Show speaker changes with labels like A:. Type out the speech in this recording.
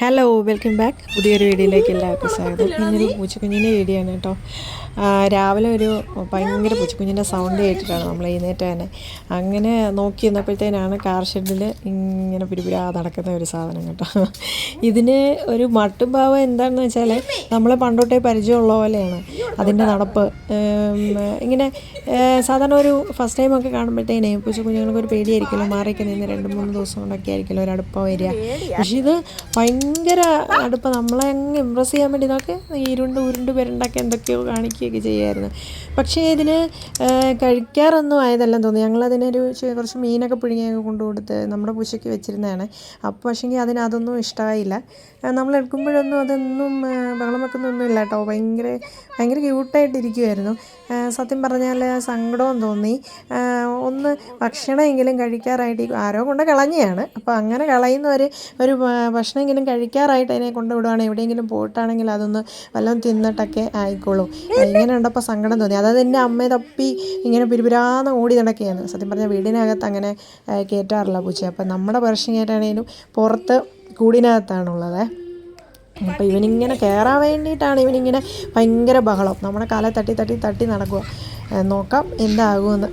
A: Hello welcome back. പുതിയൊരു വീഡിയോയിലേക്ക് എല്ലാവർക്കും സ്വാഗതം. ഇന്നൊരു പൂച്ചക്കുഞ്ഞിൻ്റെ വീഡിയോ ആണ് കേട്ടോ. രാവിലെ ഒരു ഭയങ്കര പൂച്ചക്കുഞ്ഞിൻ്റെ സൗണ്ട് കേട്ടിട്ടാണ് നമ്മൾ എഴുന്നേറ്റ് തന്നെ. അങ്ങനെ നോക്കി നിന്നപ്പോഴത്തേനാണ് കാർ ഷെഡിൽ ഇങ്ങനെ പിരിപിരാ നടക്കുന്ന ഒരു സാധനം കേട്ടോ. ഇതിന് ഒരു മട്ടും ഭാവം എന്താണെന്ന് വെച്ചാൽ നമ്മൾ പണ്ടോട്ടേ പരിചയമുള്ള പോലെയാണ് അതിൻ്റെ നടപ്പ്. ഇങ്ങനെ സാധാരണ ഒരു ഫസ്റ്റ് ടൈമൊക്കെ കാണുമ്പോഴത്തേനേ പൂച്ചക്കുഞ്ഞുങ്ങൾക്ക് ഒരു പേടിയായിരിക്കുമല്ലോ, മാറിയൊക്കെ നിന്ന് 2-3 ദിവസം കൊണ്ടൊക്കെ ആയിരിക്കുമല്ലോ ഒരു അടുപ്പം വരിക. പക്ഷേ ഇത് ഭയങ്കര അടുപ്പം, നമ്മളെ അങ്ങ് ഇമ്പ്രസ് ചെയ്യാൻ വേണ്ടി ഇതൊക്കെ ഉരുണ്ട് പെരണ്ടൊക്കെ എന്തൊക്കെയോ കാണിക്കുകയൊക്കെ ചെയ്യുമായിരുന്നു. പക്ഷേ ഇതിന് കഴിക്കാറൊന്നും ആയതെല്ലാം തോന്നി. ഞങ്ങളതിനൊരു കുറച്ച് മീനൊക്കെ പുഴുങ്ങിയൊക്കെ കൊണ്ടുകൊടുത്ത് നമ്മുടെ പൂച്ചയ്ക്ക് വെച്ചിരുന്നതാണ്. അപ്പോൾ പക്ഷേങ്കിൽ അതൊന്നും ഇഷ്ടമായില്ല. നമ്മൾ എടുക്കുമ്പോഴൊന്നും അതൊന്നും ബഹളം വെക്കുന്നൊന്നും ഇല്ല കേട്ടോ. ഭയങ്കര ക്യൂട്ടായിട്ടിരിക്കുമായിരുന്നു. സത്യം പറഞ്ഞാൽ സങ്കടവും തോന്നി. ഒന്ന് ഭക്ഷണമെങ്കിലും കഴിക്കാറായിട്ട് ആരോ കൊണ്ട് കളഞ്ഞതാണ്. അപ്പോൾ അങ്ങനെ ഒരു ഭക്ഷണമെങ്കിലും കഴിക്കാറായിട്ട് അതിനെ കൊണ്ടുവിടുകയാണെങ്കിൽ എവിടെയെങ്കിലും പോയിട്ടാണെങ്കിൽ അതൊന്ന് വല്ലതും തിന്നിട്ടൊക്കെ ആയിക്കോളും. ഇങ്ങനെ ഉണ്ടപ്പോൾ സങ്കടം തോന്നി. അതായത് എൻ്റെ അമ്മയെ തപ്പി ഇങ്ങനെ പിരിപിരാന്ന് ഓടി നടക്കുകയാണ്. സത്യം പറഞ്ഞാൽ വീടിനകത്ത് അങ്ങനെ കയറ്റാറില്ല പൂച്ച. അപ്പം നമ്മുടെ പ്രശ്നമായിട്ടാണെങ്കിലും പുറത്ത് കൂടിനകത്താണുള്ളത്. അപ്പോൾ ഇവനിങ്ങനെ കയറാൻ വേണ്ടിയിട്ടാണ് ഇവനിങ്ങനെ ഭയങ്കര ബഹളം. നമ്മുടെ കാലെ തട്ടി നടക്കുക. നോക്കാം എന്താകുമെന്ന്.